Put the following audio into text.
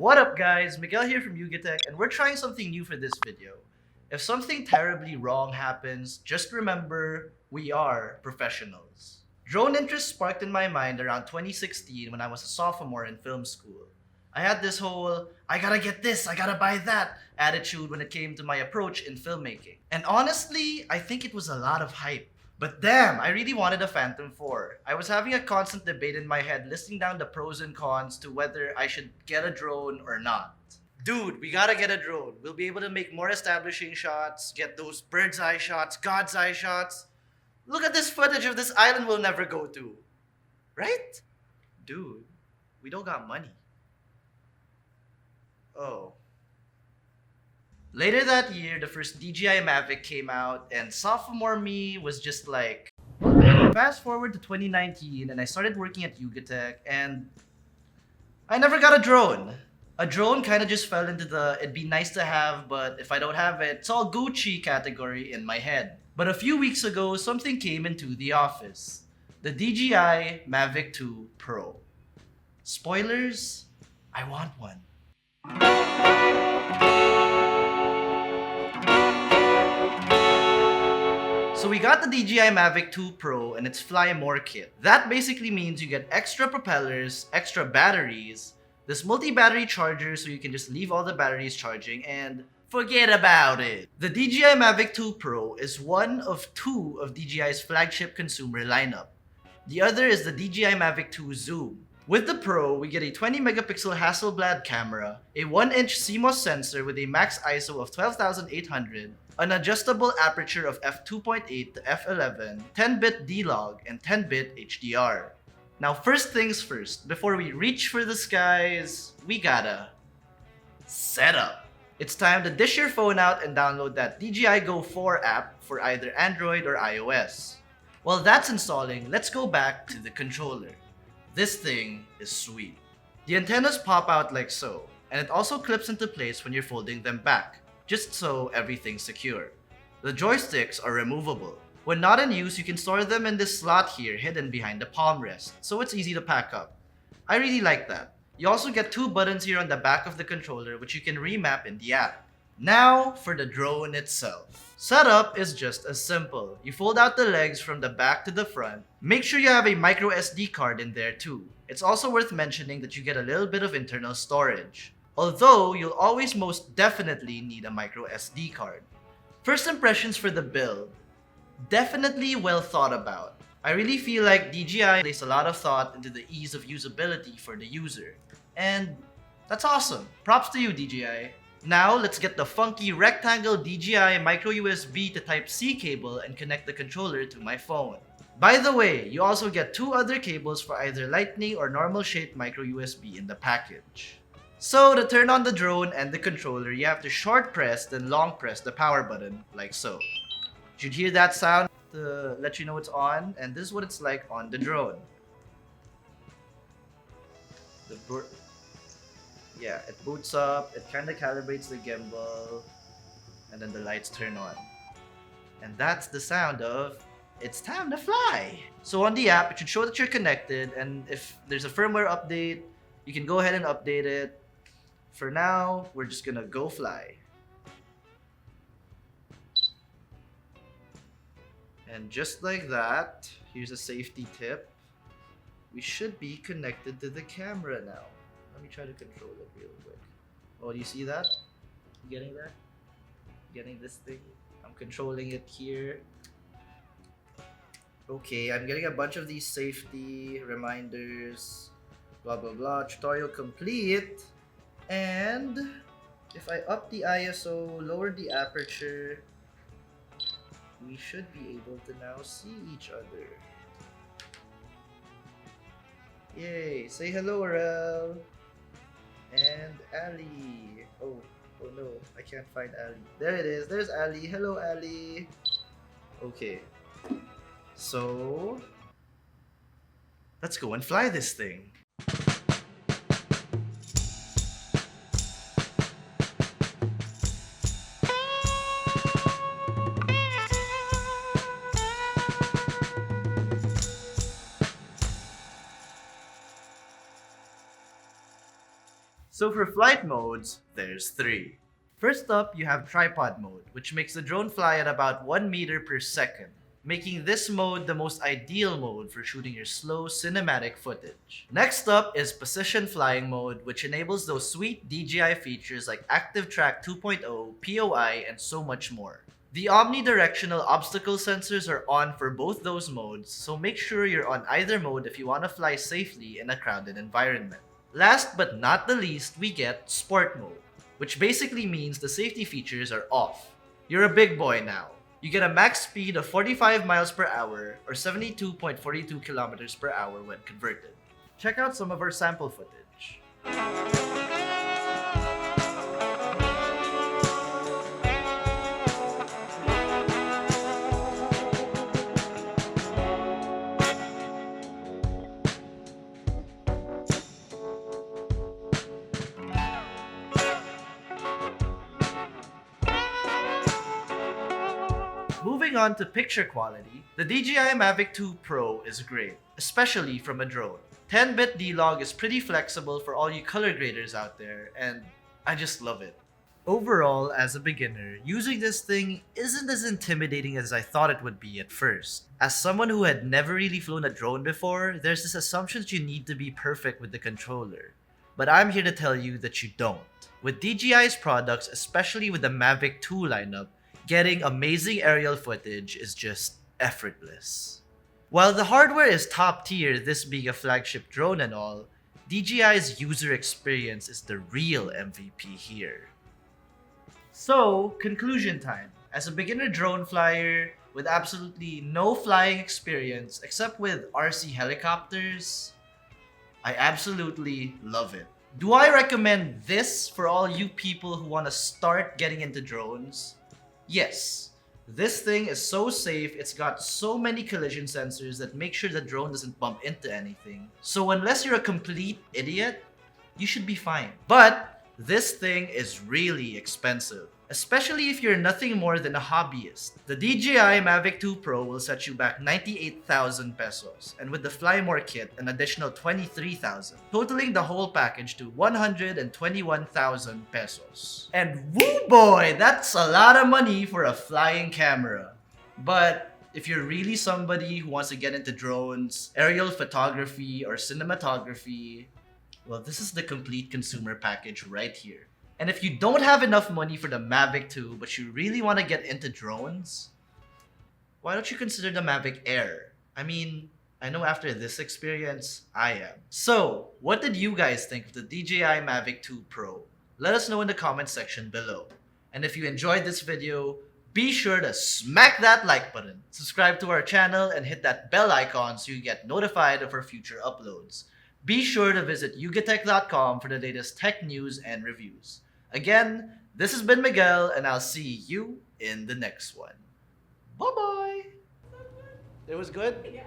What up guys, Miguel here from Yugatech, and we're trying something new for this video. If something terribly wrong happens, just remember, we are professionals. Drone interest sparked in my mind around 2016 when I was a sophomore in film school. I had this whole, I gotta get this, I gotta buy that attitude when it came to my approach in filmmaking. And honestly, I think it was a lot of hype. But damn, I really wanted a Phantom 4. I was having a constant debate in my head listing down the pros and cons to whether I should get a drone or not. Dude, we gotta get a drone. We'll be able to make more establishing shots, get those bird's eye shots, God's eye shots. Look at this footage of this island we'll never go to. Right? Dude, we don't got money. Oh. Later that year, the first DJI Mavic came out, and sophomore me was just like... Fast forward to 2019, and I started working at Yugatech, and I never got a drone. A drone kind of just fell into the it'd be nice to have, but if I don't have it, it's all Gucci category in my head. But a few weeks ago, something came into the office. The DJI Mavic 2 Pro. Spoilers? I want one. So we got the DJI Mavic 2 Pro and its Fly More kit. That basically means you get extra propellers, extra batteries, this multi-battery charger so you can just leave all the batteries charging and forget about it. The DJI Mavic 2 Pro is one of two of DJI's flagship consumer lineup. The other is the DJI Mavic 2 Zoom. With the Pro, we get a 20 megapixel Hasselblad camera, a 1-inch CMOS sensor with a max ISO of 12,800, an adjustable aperture of f2.8 to f11, 10-bit D-Log, and 10-bit HDR. Now first things first, before we reach for the skies, we gotta set up. It's time to dish your phone out and download that DJI Go 4 app for either Android or iOS. While that's installing, let's go back to the controller. This thing is sweet. The antennas pop out like so, and it also clips into place when you're folding them back, just so everything's secure. The joysticks are removable. When not in use, you can store them in this slot here hidden behind the palm rest, so it's easy to pack up. I really like that. You also get two buttons here on the back of the controller which you can remap in the app. Now for the drone itself. Setup is just as simple. You fold out the legs from the back to the front. Make sure you have a micro SD card in there too. It's also worth mentioning that you get a little bit of internal storage. Although, you'll always most definitely need a micro SD card. First impressions for the build. Definitely well thought about. I really feel like DJI placed a lot of thought into the ease of usability for the user. And that's awesome. Props to you, DJI. Now, let's get the funky rectangle DJI micro USB to Type-C cable and connect the controller to my phone. By the way, you also get two other cables for either lightning or normal shaped micro USB in the package. So, to turn on the drone and the controller, you have to short press then long press the power button, like so. You should hear that sound to let you know it's on, and this is what it's like on the drone. Yeah, it boots up, it kind of calibrates the gimbal, and then the lights turn on. And that's the sound of, it's time to fly! So on the app, it should show that you're connected, and if there's a firmware update, you can go ahead and update it. For now, we're just gonna go fly. And just like that, here's a safety tip. We should be connected to the camera now. Let me try to control it real quick. Oh, do you see that? You getting that? Getting this thing? I'm controlling it here. Okay, I'm getting a bunch of these safety reminders. Blah blah blah. Tutorial complete. And if I up the ISO, lower the aperture, we should be able to now see each other. Yay! Say hello, Rel! And Ali. Oh no, I can't find Ali. There it is. There's Ali. Hello, Ali. Okay. So let's go and fly this thing. So for flight modes, there's 3. First up, you have tripod mode, which makes the drone fly at about 1 meter per second, making this mode the most ideal mode for shooting your slow cinematic footage. Next up is position flying mode, which enables those sweet DJI features like Active Track 2.0, POI, and so much more. The omnidirectional obstacle sensors are on for both those modes, so make sure you're on either mode if you want to fly safely in a crowded environment. Last but not the least, we get sport mode, which basically means the safety features are off. You're a big boy now. You get a max speed of 45 miles per hour or 72.42 kilometers per hour when converted. Check out some of our sample footage. Moving on to picture quality, the DJI Mavic 2 Pro is great, especially from a drone. 10-bit D-Log is pretty flexible for all you color graders out there, and I just love it. Overall, as a beginner, using this thing isn't as intimidating as I thought it would be at first. As someone who had never really flown a drone before, there's this assumption that you need to be perfect with the controller. But I'm here to tell you that you don't. With DJI's products, especially with the Mavic 2 lineup, getting amazing aerial footage is just effortless. While the hardware is top tier, this being a flagship drone and all, DJI's user experience is the real MVP here. So, conclusion time. As a beginner drone flyer with absolutely no flying experience except with RC helicopters, I absolutely love it. Do I recommend this for all you people who want to start getting into drones? Yes, this thing is so safe, it's got so many collision sensors that make sure the drone doesn't bump into anything. So unless you're a complete idiot, you should be fine. But this thing is really expensive, especially if you're nothing more than a hobbyist. The DJI Mavic 2 Pro will set you back 98,000 pesos, and with the Fly More kit, an additional 23,000, totaling the whole package to 121,000 pesos. And woo boy, that's a lot of money for a flying camera. But if you're really somebody who wants to get into drones, aerial photography, or cinematography, well, this is the complete consumer package right here. And if you don't have enough money for the Mavic 2 but you really want to get into drones, why don't you consider the Mavic Air? I mean, I know after this experience, I am. So, what did you guys think of the DJI Mavic 2 Pro? Let us know in the comment section below. And if you enjoyed this video, be sure to smack that like button, subscribe to our channel, and hit that bell icon so you get notified of our future uploads. Be sure to visit yugatech.com for the latest tech news and reviews. Again, this has been Miguel, and I'll see you in the next one. Bye-bye! It was good? Yeah.